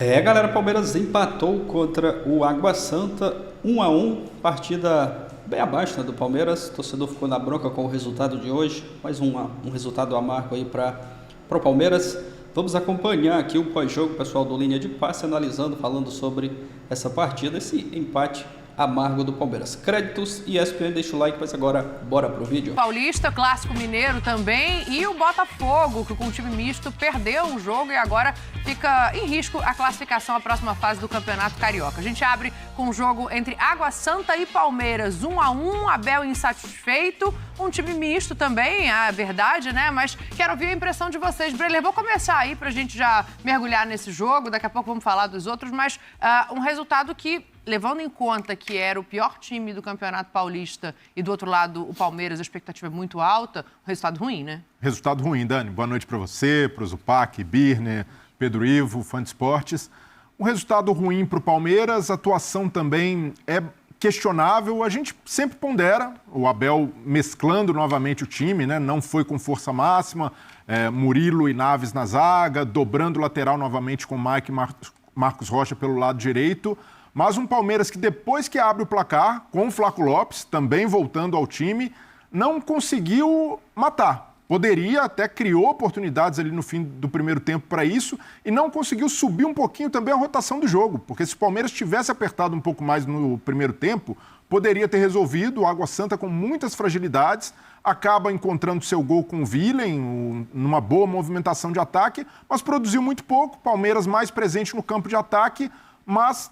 Galera, o Palmeiras empatou contra o Água Santa, 1-1, partida bem abaixo, né, do Palmeiras. O torcedor ficou na bronca com o resultado de hoje, mais um resultado amargo aí para o Palmeiras. Vamos acompanhar aqui o pós-jogo, pessoal do Linha de Passe, analisando, falando sobre essa partida, esse empate amargo do Palmeiras. Créditos e ESPN, deixa o like, mas agora bora pro vídeo. Paulista, Clássico Mineiro também, e o Botafogo, que com o time misto perdeu um jogo e agora fica em risco a classificação à próxima fase do Campeonato Carioca. A gente abre com um jogo entre Água Santa e Palmeiras, 1-1, Abel insatisfeito, um time misto também, é verdade, né? Mas quero ouvir a impressão de vocês. Breler, vou começar aí pra gente já mergulhar nesse jogo, daqui a pouco vamos falar dos outros, mas um resultado que, levando em conta que era o pior time do Campeonato Paulista e do outro lado o Palmeiras, a expectativa é muito alta, um resultado ruim, né? Resultado ruim, Dani. Boa noite para você, para o Zupac, Birner, Pedro Ivo, Fã de Esportes. Um resultado ruim para o Palmeiras, a atuação também é questionável. A gente sempre pondera, o Abel mesclando novamente o time, né? Não foi com força máxima, Murilo e Naves na zaga, dobrando o lateral novamente com Mike e Marcos Rocha pelo lado direito. Mas um Palmeiras que depois que abre o placar, com o Flaco Lopes também voltando ao time, não conseguiu matar. Poderia, até criou oportunidades ali no fim do primeiro tempo para isso e não conseguiu subir um pouquinho também a rotação do jogo, porque se o Palmeiras tivesse apertado um pouco mais no primeiro tempo, poderia ter resolvido. O Água Santa com muitas fragilidades, acaba encontrando seu gol com o Willen, numa boa movimentação de ataque, mas produziu muito pouco. Palmeiras mais presente no campo de ataque, mas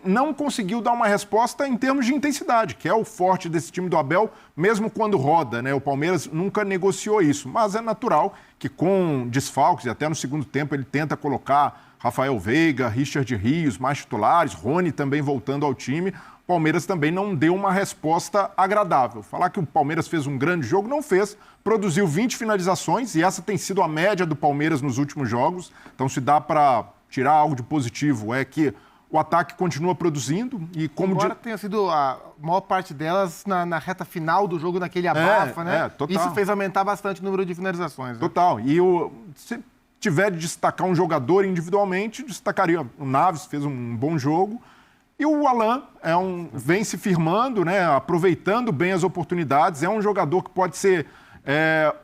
não conseguiu dar uma resposta em termos de intensidade, que é o forte desse time do Abel, mesmo quando roda, né? O Palmeiras nunca negociou isso, mas é natural que com desfalques, e até no segundo tempo ele tenta colocar Rafael Veiga, Richard Rios, mais titulares, Rony também voltando ao time. O Palmeiras também não deu uma resposta agradável. Falar que o Palmeiras fez um grande jogo, não fez. Produziu 20 finalizações e essa tem sido a média do Palmeiras nos últimos jogos. Então, se dá para tirar algo de positivo, é que o ataque continua produzindo e como... Embora tenha sido a maior parte delas na reta final do jogo, naquele abafa, né? Total. Isso fez aumentar bastante o número de finalizações. Né? Total. E se tiver de destacar um jogador individualmente, destacaria o Naves, fez um bom jogo. E o Alan vem se firmando, né? Aproveitando bem as oportunidades. É um jogador que pode ser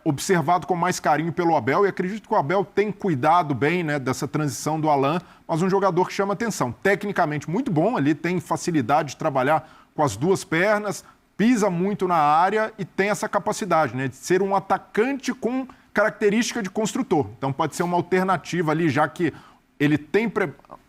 observado com mais carinho pelo Abel, e acredito que o Abel tem cuidado bem, né, dessa transição do Alan, mas um jogador que chama atenção. Tecnicamente muito bom, ali tem facilidade de trabalhar com as duas pernas, pisa muito na área e tem essa capacidade, né, de ser um atacante com característica de construtor. Então pode ser uma alternativa ali, já que ele tem,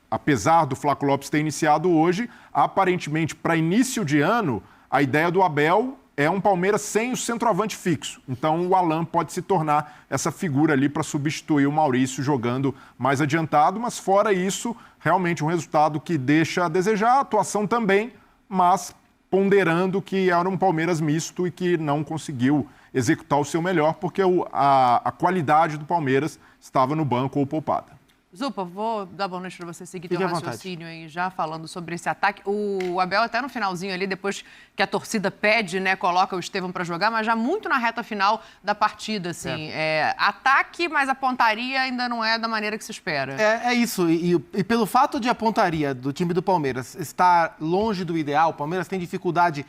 apesar do Flaco Lopes ter iniciado hoje, aparentemente para início de ano, a ideia do Abel é um Palmeiras sem o centroavante fixo. Então o Alan pode se tornar essa figura ali para substituir o Maurício jogando mais adiantado, mas fora isso, realmente um resultado que deixa a desejar, a atuação também, mas ponderando que era um Palmeiras misto e que não conseguiu executar o seu melhor, porque a qualidade do Palmeiras estava no banco ou poupada. Zupa, vou dar boa noite para você seguir teu raciocínio aí, já falando sobre esse ataque. O Abel até no finalzinho ali, depois que a torcida pede, né, coloca o Estevão para jogar, mas já muito na reta final da partida, assim. Ataque, mas a pontaria ainda não é da maneira que se espera. É isso, e pelo fato de a pontaria do time do Palmeiras estar longe do ideal, o Palmeiras tem dificuldade,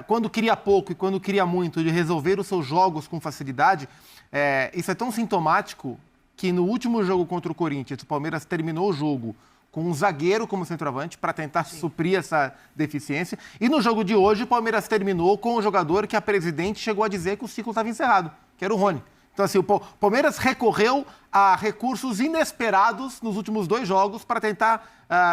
quando cria pouco e quando cria muito, de resolver os seus jogos com facilidade. Isso é tão sintomático que no último jogo contra o Corinthians, o Palmeiras terminou o jogo com um zagueiro como centroavante para tentar suprir essa deficiência. E no jogo de hoje, o Palmeiras terminou com um jogador que a presidente chegou a dizer que o ciclo estava encerrado, que era o Rony. Então, assim, o Palmeiras recorreu a recursos inesperados nos últimos 2 jogos para tentar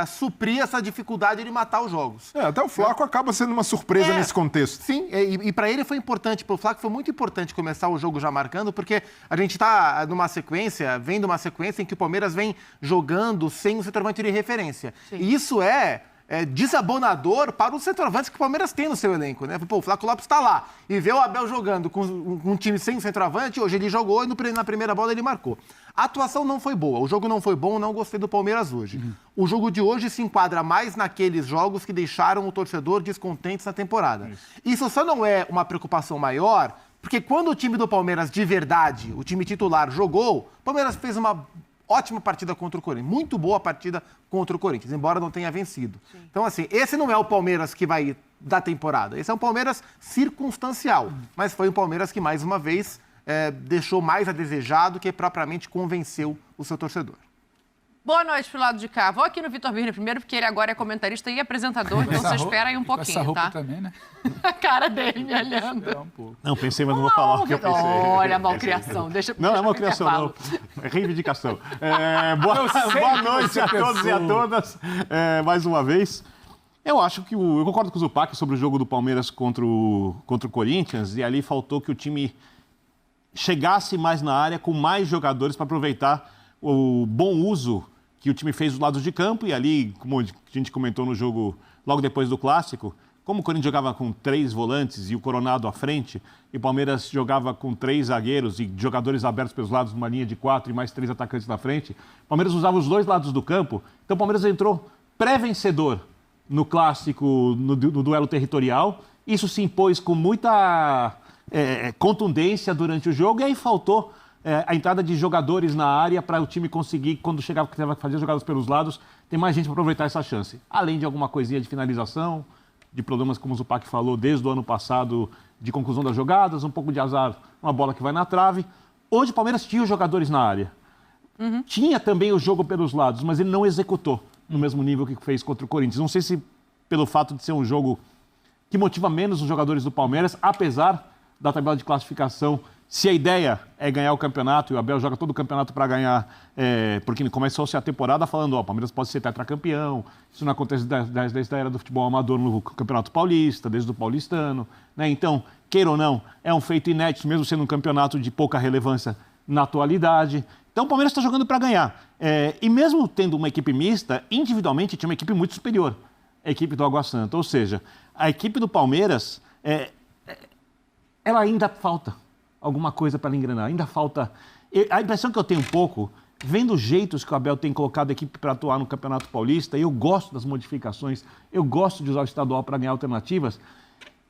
suprir essa dificuldade de matar os jogos. Até o Flaco acaba sendo uma surpresa nesse contexto. Sim, e para ele foi importante, para o Flaco foi muito importante começar o jogo já marcando, porque a gente está vendo uma sequência em que o Palmeiras vem jogando sem um centroavante de referência. Sim. E isso é desabonador para os centroavantes que o Palmeiras tem no seu elenco, né? Pô, o Flaco Lopes está lá e vê o Abel jogando com um time sem centroavante, hoje ele jogou e na primeira bola ele marcou. A atuação não foi boa, o jogo não foi bom, não gostei do Palmeiras hoje. O jogo de hoje se enquadra mais naqueles jogos que deixaram o torcedor descontente na temporada. Isso só não é uma preocupação maior, porque quando o time do Palmeiras de verdade, o time titular, jogou, o Palmeiras fez uma ótima partida contra o Corinthians, muito boa partida contra o Corinthians, embora não tenha vencido. Sim. Então, assim, esse não é o Palmeiras que vai da temporada, esse é um Palmeiras circunstancial, mas foi um Palmeiras que, mais uma vez, deixou mais a desejar do que propriamente convenceu o seu torcedor. Boa noite pro lado de cá. Vou aqui no Vitor Birner primeiro, porque ele agora é comentarista e apresentador, então você espera aí um pouquinho, essa roupa tá? também, né? A cara dele me olhando. Um pouco. Não, pensei, mas não vou falar o que eu pensei. Olha a malcriação. Não é malcriação, não. É reivindicação. Boa noite a todos e a todas. Mais uma vez. Eu acho que eu concordo com o Zupac sobre o jogo do Palmeiras contra o Corinthians, e ali faltou que o time chegasse mais na área com mais jogadores para aproveitar o bom uso que o time fez dos lados de campo, e ali, como a gente comentou no jogo logo depois do Clássico, como o Corinthians jogava com 3 volantes e o Coronado à frente, e o Palmeiras jogava com 3 zagueiros e jogadores abertos pelos lados, numa linha de 4 e mais 3 atacantes na frente, o Palmeiras usava os 2 lados do campo, então o Palmeiras entrou pré-vencedor no Clássico, no duelo territorial, isso se impôs com muita contundência durante o jogo, e aí faltou a entrada de jogadores na área para o time conseguir, quando chegava, que fazer jogadas pelos lados, ter mais gente para aproveitar essa chance. Além de alguma coisinha de finalização, de problemas, como o Zupac falou, desde o ano passado, de conclusão das jogadas, um pouco de azar, uma bola que vai na trave. Hoje o Palmeiras tinha os jogadores na área. Tinha também o jogo pelos lados, mas ele não executou no mesmo nível que fez contra o Corinthians. Não sei se pelo fato de ser um jogo que motiva menos os jogadores do Palmeiras, apesar da tabela de classificação. Se a ideia é ganhar o campeonato, e o Abel joga todo o campeonato para ganhar, porque começou-se a temporada falando, o Palmeiras pode ser tetracampeão, isso não acontece desde a era do futebol amador no Campeonato Paulista, desde o Paulistano, né? Então, queira ou não, é um feito inédito, mesmo sendo um campeonato de pouca relevância na atualidade. Então, o Palmeiras está jogando para ganhar. E mesmo tendo uma equipe mista, individualmente tinha uma equipe muito superior, a equipe do Água Santa. Ou seja, a equipe do Palmeiras, ela ainda falta alguma coisa para ela engrenar. Ainda falta... A impressão que eu tenho um pouco, vendo os jeitos que o Abel tem colocado a equipe para atuar no Campeonato Paulista, eu gosto das modificações, eu gosto de usar o estadual para ganhar alternativas,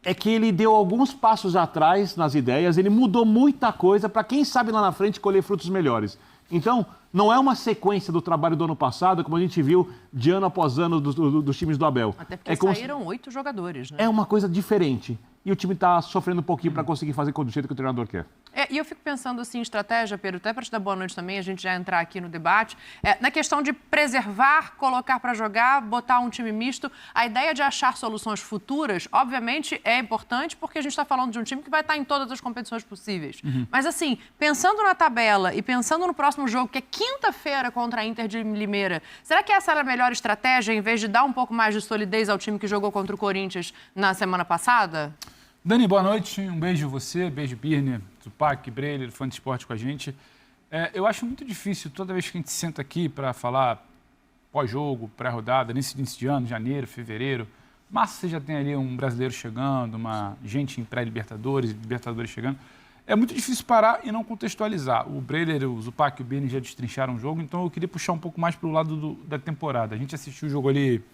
é que ele deu alguns passos atrás nas ideias, ele mudou muita coisa para, quem sabe, lá na frente colher frutos melhores. Então, não é uma sequência do trabalho do ano passado, como a gente viu de ano após ano dos times do Abel. Até porque saíram 8 jogadores, né? É uma coisa diferente. E o time está sofrendo um pouquinho para conseguir fazer do jeito que o treinador quer. E eu fico pensando assim, em estratégia, Pedro, até para te dar boa noite também, a gente já entrar aqui no debate, na questão de preservar, colocar para jogar, botar um time misto. A ideia de achar soluções futuras, obviamente, é importante, porque a gente está falando de um time que vai estar em todas as competições possíveis. Mas assim, pensando na tabela e pensando no próximo jogo, que é quinta-feira contra a Inter de Limeira, será que essa era a melhor estratégia, em vez de dar um pouco mais de solidez ao time que jogou contra o Corinthians na semana passada? Dani, boa noite. Um beijo você, beijo Birner, Zupac, Breler, fã de esporte com a gente. Eu acho muito difícil, toda vez que a gente senta aqui para falar pós-jogo, pré-rodada, nesse início de ano, janeiro, fevereiro, março você já tem ali um brasileiro chegando, uma gente em pré-libertadores, Libertadores chegando. É muito difícil parar e não contextualizar. O Breler, o Zupac e o Birner já destrincharam o jogo, então eu queria puxar um pouco mais para o lado da temporada. A gente assistiu o jogo ali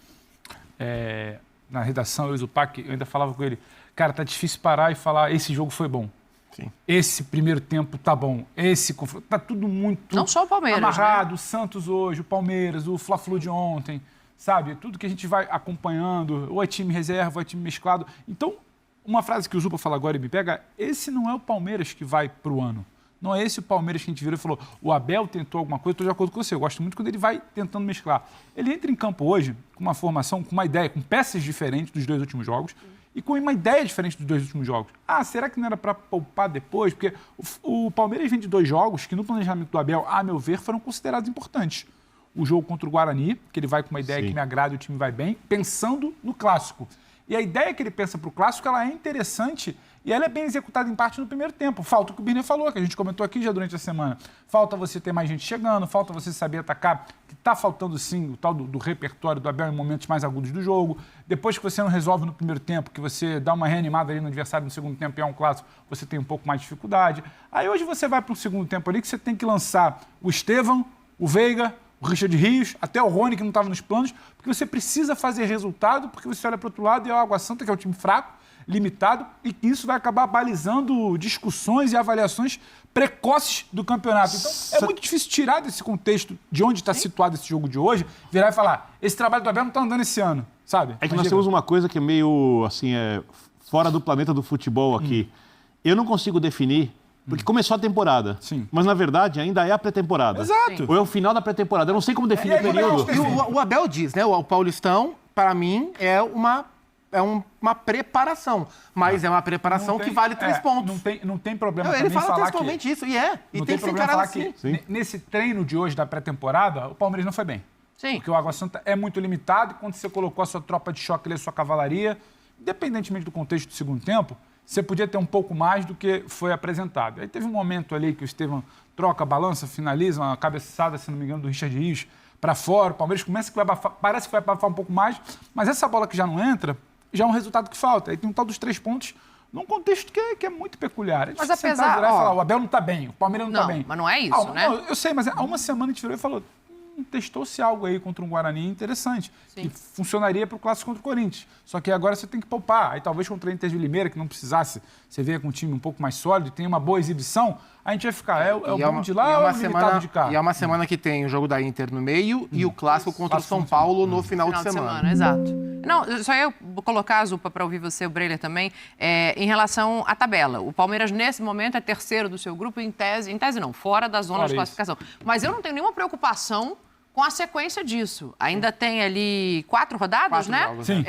na redação, eu e o Zupac, eu ainda falava com ele, cara, tá difícil parar e falar, esse jogo foi bom. Sim. Esse primeiro tempo tá bom. Esse confronto, tá tudo muito não só o Palmeiras, amarrado. Né? O Santos hoje, o Palmeiras, o Fla-Flu de ontem, sabe? Tudo que a gente vai acompanhando, ou é time reserva, ou é time mesclado. Então, uma frase que o Zupa fala agora e me pega, esse não é o Palmeiras que vai pro ano. Não é esse o Palmeiras que a gente virou e falou, o Abel tentou alguma coisa, estou de acordo com você, eu gosto muito quando ele vai tentando mesclar. Ele entra em campo hoje com uma formação, com uma ideia, com peças diferentes dos 2 últimos jogos, e com uma ideia diferente dos 2 últimos jogos. Será que não era para poupar depois? Porque o Palmeiras vem de 2 jogos que, no planejamento do Abel, a meu ver, foram considerados importantes. O jogo contra o Guarani, que ele vai com uma ideia que me agrada e o time vai bem, pensando no Clássico. E a ideia que ele pensa para o Clássico, ela é interessante e ela é bem executada em parte no primeiro tempo. Falta o que o Birner falou, que a gente comentou aqui já durante a semana. Falta você ter mais gente chegando, falta você saber atacar, que está faltando sim o tal do repertório do Abel em momentos mais agudos do jogo. Depois que você não resolve no primeiro tempo, que você dá uma reanimada ali no adversário no segundo tempo e é um clássico, você tem um pouco mais de dificuldade. Aí hoje você vai para um segundo tempo ali que você tem que lançar o Estevão, o Veiga, o Richard Rios, até o Rony, que não estava nos planos, porque você precisa fazer resultado, porque você olha para o outro lado e é o Água Santa, que é o time fraco, limitado e que isso vai acabar balizando discussões e avaliações precoces do campeonato. Então, é muito difícil tirar desse contexto de onde está situado esse jogo de hoje, virar e falar, esse trabalho do Abel não está andando esse ano, sabe? É que nós temos uma coisa que é meio, assim, fora do planeta do futebol aqui. Eu não consigo definir, porque começou a temporada. Sim. Mas, na verdade, ainda é a pré-temporada. Exato. Ou é o final da pré-temporada. Eu não sei como definir o período. E o Abel diz, né? O Paulistão, para mim, é uma preparação. Mas é uma preparação que vale 3 pontos. Não tem problema Ele também fala falar textualmente que... isso, e é. E Não tem que ser encarado assim. Nesse treino de hoje da pré-temporada, o Palmeiras não foi bem. Sim. Porque o Água Santa é muito limitado e quando você colocou a sua tropa de choque ali, a sua cavalaria, independentemente do contexto do segundo tempo, você podia ter um pouco mais do que foi apresentado. Aí teve um momento ali que o Estevão troca, balança, finaliza, uma cabeçada, se não me engano, do Richard Rios para fora. O Palmeiras começa que vai abafar, parece que vai abafar um pouco mais, mas essa bola que já não entra, já é um resultado que falta. Aí tem um tal dos 3 pontos num contexto que é muito peculiar. Mas apesar... Virar e falar, o Abel não está bem, o Palmeiras não está bem. Mas não é isso, né? Não, eu sei, mas há uma semana a gente virou e falou... testou-se algo aí contra um Guarani interessante, que funcionaria para o clássico contra o Corinthians. Só que agora você tem que poupar. Aí talvez contra o Inter de Limeira, que não precisasse, você veio com um time um pouco mais sólido, tem uma boa exibição, a gente vai ficar, o bom de lá ou é o limitado de cá? E é uma semana que tem o jogo da Inter no meio e o clássico contra o São Paulo no final de semana. Exato. Não, só eu colocar, Zupa, para ouvir você, o Breiler também, em relação à tabela. O Palmeiras, nesse momento, é terceiro do seu grupo, em tese não, fora da zona de classificação. Mas eu não tenho nenhuma preocupação com a sequência disso. Ainda tem ali 4 rodadas, 4 né? jogos, Sim.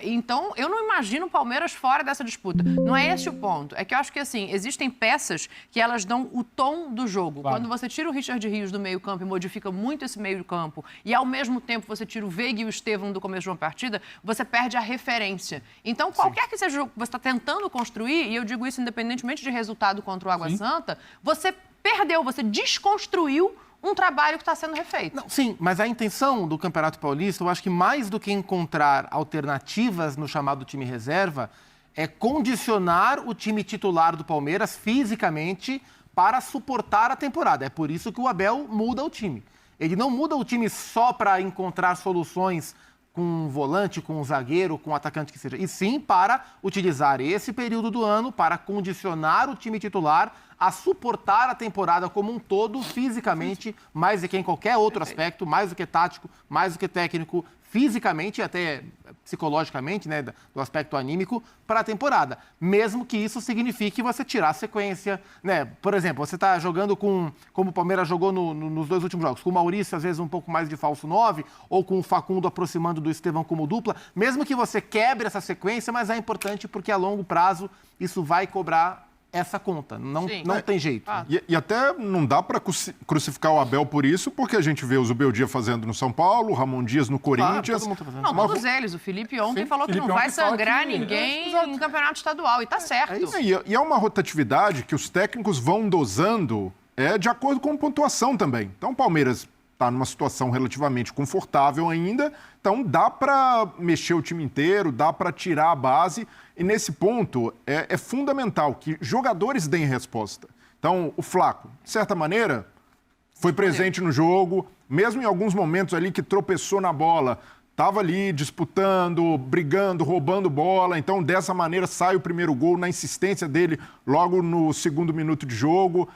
Então, eu não imagino o Palmeiras fora dessa disputa. Não é esse o ponto. É que eu acho que, assim, existem peças que elas dão o tom do jogo. Claro. Quando você tira o Richard Rios do meio-campo e modifica muito esse meio-campo, e ao mesmo tempo você tira o Veiga e o Estevão do começo de uma partida, você perde a referência. Então, qualquer que seja o jogo que você está tentando construir, e eu digo isso independentemente de resultado contra o Água Santa, você perdeu, você desconstruiu um trabalho que está sendo refeito. Não, sim, mas a intenção do Campeonato Paulista, eu acho que mais do que encontrar alternativas no chamado time reserva, é condicionar o time titular do Palmeiras fisicamente para suportar a temporada. É por isso que o Abel muda o time. Ele não muda o time só para encontrar soluções com um volante, com um zagueiro, com um atacante que seja, e sim para utilizar esse período do ano para condicionar o time titular a suportar a temporada como um todo, fisicamente, mais do que em qualquer outro aspecto, mais do que tático, mais do que técnico, fisicamente e até psicologicamente, né, do aspecto anímico, para a temporada. Mesmo que isso signifique você tirar a sequência, né? Por exemplo, você está jogando como o Palmeiras jogou nos 2 últimos jogos, com o Maurício, às vezes, um pouco mais de falso 9, ou com o Facundo aproximando do Estevão como dupla, mesmo que você quebre essa sequência, mas é importante porque a longo prazo isso vai cobrar essa conta, não tem jeito. E até não dá para crucificar o Abel por isso, porque a gente vê o Zubeldia fazendo no São Paulo, o Ramon Dias no Corinthians. Todo mundo tá fazendo. Não, todos eles. O Felipe ontem falou que Felipe não vai ontem falou sangrar que- ninguém em campeonato estadual, e tá certo. E é uma rotatividade que os técnicos vão dosando de acordo com pontuação também. Então o Palmeiras está numa situação relativamente confortável ainda, então dá para mexer o time inteiro, dá para tirar a base, e nesse ponto é fundamental que jogadores deem resposta. Então o Flaco, de certa maneira, foi presente no jogo, mesmo em alguns momentos ali que tropeçou na bola, estava ali disputando, brigando, roubando bola, então dessa maneira sai o primeiro gol na insistência dele logo no 2º minuto de jogo.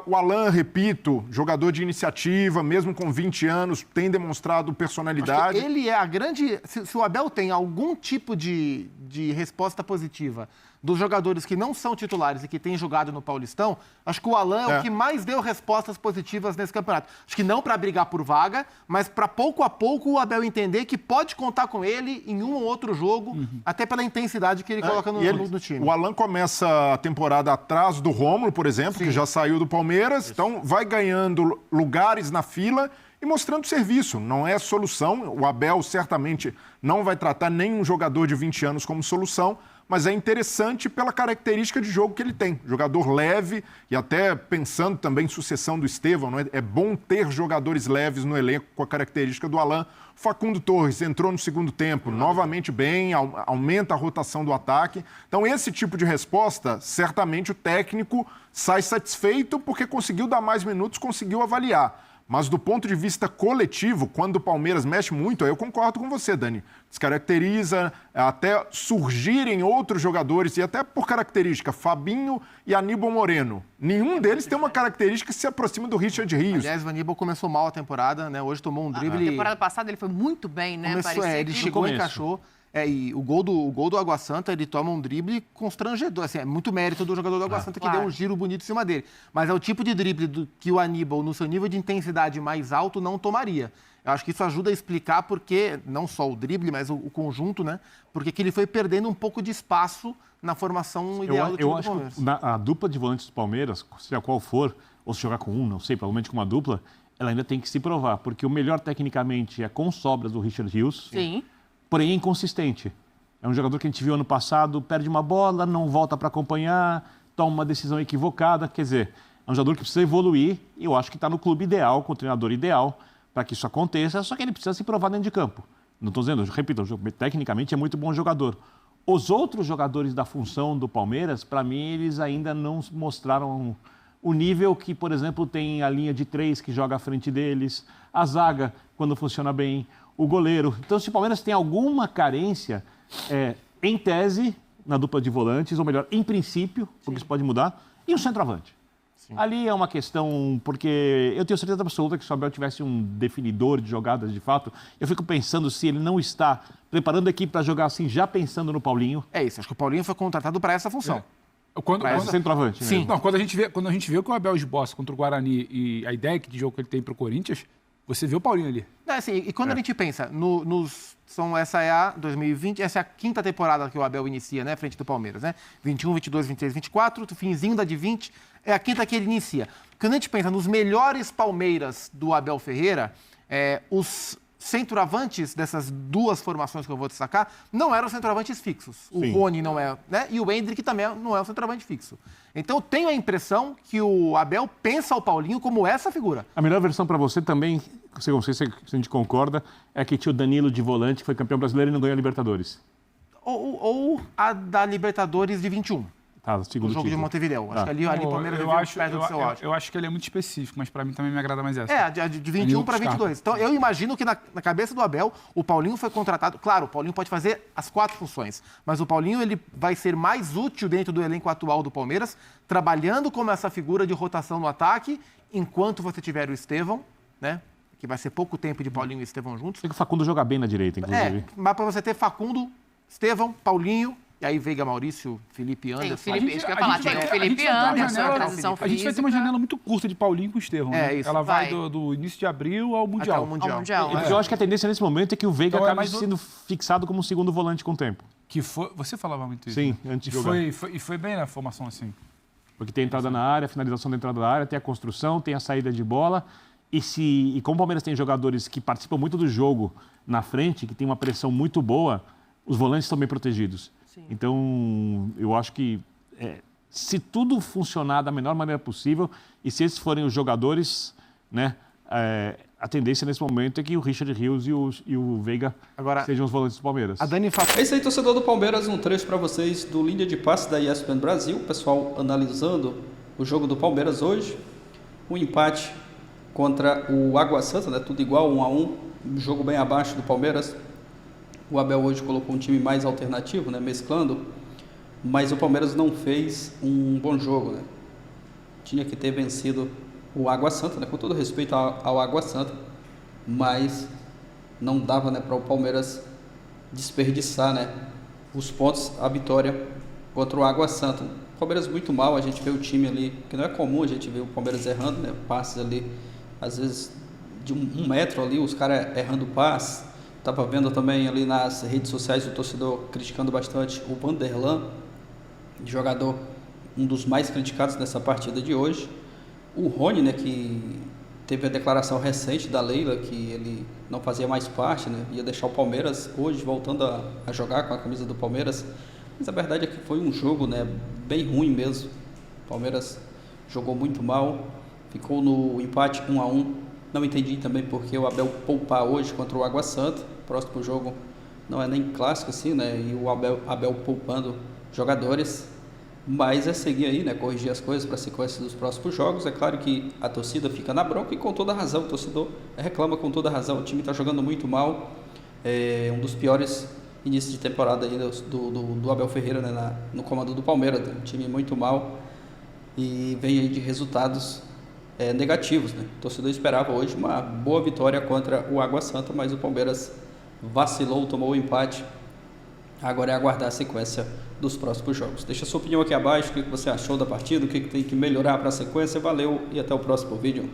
O Alan, repito, jogador de iniciativa, mesmo com 20 anos, tem demonstrado personalidade. Acho que ele é a grande... Se o Abel tem algum tipo de resposta positiva dos jogadores que não são titulares e que têm jogado no Paulistão, acho que o Alan é o que mais deu respostas positivas nesse campeonato. Acho que não para brigar por vaga, mas para pouco a pouco o Abel entender que pode contar com ele em um ou outro jogo, até pela intensidade que ele coloca no time. O Alan começa a temporada atrás do Rômulo, por exemplo, que já saiu do Palmeiras, então vai ganhando lugares na fila e mostrando serviço. Não é solução. O Abel certamente não vai tratar nenhum jogador de 20 anos como solução, mas é interessante pela característica de jogo que ele tem. Jogador leve e até pensando também em sucessão do Estevão, não é? É bom ter jogadores leves no elenco com a característica do Alan. Facundo Torres entrou no segundo tempo, novamente bem, aumenta a rotação do ataque. Então esse tipo de resposta, certamente o técnico sai satisfeito porque conseguiu dar mais minutos, conseguiu avaliar. Mas do ponto de vista coletivo, quando o Palmeiras mexe muito, aí eu concordo com você, Dani. Descaracteriza, até surgirem outros jogadores, e até por característica, Fabinho e Aníbal Moreno. Nenhum deles tem uma característica que se aproxima do Richard Rios. Aliás, o Aníbal começou mal a temporada, né? Hoje tomou um drible. Na temporada passada ele foi muito bem, né? Ele chegou e encaixou. E o gol do Água Santa, ele toma um drible constrangedor. Assim, é muito mérito do jogador do Água Santa que deu um giro bonito em cima dele. Mas é o tipo de drible que o Aníbal, no seu nível de intensidade mais alto, não tomaria. Eu acho que isso ajuda a explicar porque, não só o drible, mas o conjunto, né? Porque que ele foi perdendo um pouco de espaço na formação ideal do time do Palmeiras. Eu acho que a dupla de volantes do Palmeiras, seja qual for, ou se jogar com um, não sei, provavelmente com uma dupla, ela ainda tem que se provar. Porque o melhor tecnicamente é com sobras do Richard Rios. Sim. Porém é inconsistente. É um jogador que a gente viu ano passado, perde uma bola, não volta para acompanhar, toma uma decisão equivocada. Quer dizer, é um jogador que precisa evoluir e eu acho que está no clube ideal, com o treinador ideal, para que isso aconteça, só que ele precisa se provar dentro de campo. Não estou dizendo, repito, tecnicamente é muito bom jogador. Os outros jogadores da função do Palmeiras, para mim, eles ainda não mostraram o nível que, por exemplo, tem a linha de 3 que joga à frente deles, a zaga, quando funciona bem, o goleiro. Então, se o Palmeiras tem alguma carência, em tese, na dupla de volantes, ou melhor, em princípio, porque isso pode mudar, e o centroavante. Sim. Ali é uma questão, porque eu tenho certeza absoluta que se o Abel tivesse um definidor de jogadas de fato, eu fico pensando se ele não está preparando a equipe para jogar assim, já pensando no Paulinho. É isso, acho que o Paulinho foi contratado para essa função. Quando centroavante. Sim. Não, quando a gente vê que o Abel esboça contra o Guarani e a ideia de jogo que ele tem para o Corinthians, você vê o Paulinho ali. Assim, e quando a gente pensa, essa é a 2020, essa é a 5ª temporada que o Abel inicia, né, frente do Palmeiras, né? 21, 22, 23, 24, o finzinho da de 20, é a 5ª que ele inicia. Quando a gente pensa nos melhores Palmeiras do Abel Ferreira, os centroavantes dessas duas formações que eu vou destacar não eram centroavantes fixos. O Rony não é, né? E o Endrick também não é um centroavante fixo. Então, eu tenho a impressão que o Abel pensa o Paulinho como essa figura. A melhor versão para você também, não sei se a gente concorda, é que tinha o Danilo de volante, que foi campeão brasileiro e não ganhou a Libertadores. Ou a da Libertadores de 21. O jogo de Montevidéu. Acho que ali o Palmeiras eu acho que ele é muito específico, mas para mim também me agrada mais essa. A de 21 para 22. Então, eu imagino que na cabeça do Abel, o Paulinho foi contratado... Claro, o Paulinho pode fazer as 4 funções, mas o Paulinho ele vai ser mais útil dentro do elenco atual do Palmeiras, trabalhando como essa figura de rotação no ataque, enquanto você tiver o Estevão, né? Que vai ser pouco tempo de Paulinho e Estevão juntos. Tem que o Facundo jogar bem na direita, inclusive. Mas para você ter Facundo, Estevão, Paulinho... E aí Veiga Maurício, Felipe Anderson. Tem o Felipe Anderson, a transição física. A gente vai ter uma janela muito curta de Paulinho com o Estevão. Né? Isso. Ela vai do início de abril ao Mundial. Eu acho que a tendência nesse momento é que o Veiga acabe sendo fixado como segundo volante com o tempo. Você falava muito isso. Sim, antes de jogar. E foi bem na formação assim. Porque tem a entrada na área, a finalização da entrada da área, tem a construção, tem a saída de bola. E como o Palmeiras tem jogadores que participam muito do jogo na frente, que tem uma pressão muito boa, os volantes estão bem protegidos. Sim. Então, eu acho que se tudo funcionar da melhor maneira possível e se esses forem os jogadores, né, a tendência nesse momento é que o Richard Rios e o Veiga sejam os volantes do Palmeiras. É isso aí, torcedor do Palmeiras, um trecho para vocês do Linha de Passe da ESPN Brasil. O pessoal analisando o jogo do Palmeiras hoje. Um empate contra o Água Santa, né, tudo igual, 1-1. Um jogo bem abaixo do Palmeiras. O Abel hoje colocou um time mais alternativo, né, mesclando, mas o Palmeiras não fez um bom jogo, né? Tinha que ter vencido o Água Santa, né, com todo respeito ao Água Santa, mas não dava, né, para o Palmeiras desperdiçar, né, os pontos, a vitória contra o Água Santa. O Palmeiras muito mal, a gente vê o time ali, que não é comum a gente ver o Palmeiras errando, né, passes ali, às vezes de 1 metro ali, os caras errando passes. Estava vendo também ali nas redes sociais o torcedor criticando bastante o Vanderlan, jogador, um dos mais criticados nessa partida de hoje. O Rony, né, que teve a declaração recente da Leila, que ele não fazia mais parte, né, ia deixar o Palmeiras hoje voltando a jogar com a camisa do Palmeiras. Mas a verdade é que foi um jogo, né, bem ruim mesmo. O Palmeiras jogou muito mal, ficou no empate 1-1. Não entendi também porque o Abel poupar hoje contra o Água Santa. O próximo jogo não é nem clássico assim, né? E o Abel poupando jogadores. Mas é seguir aí, né? Corrigir as coisas para a sequência dos próximos jogos. É claro que a torcida fica na bronca e com toda razão. O torcedor reclama com toda razão. O time está jogando muito mal. É um dos piores inícios de temporada aí do Abel Ferreira, né? No comando do Palmeiras. Um time muito mal e vem aí de resultados negativos, né? O torcedor esperava hoje uma boa vitória contra o Água Santa, mas o Palmeiras vacilou, tomou o empate. Agora é aguardar a sequência dos próximos jogos. Deixa a sua opinião aqui abaixo, o que você achou da partida, o que tem que melhorar para a sequência. Valeu e até o próximo vídeo.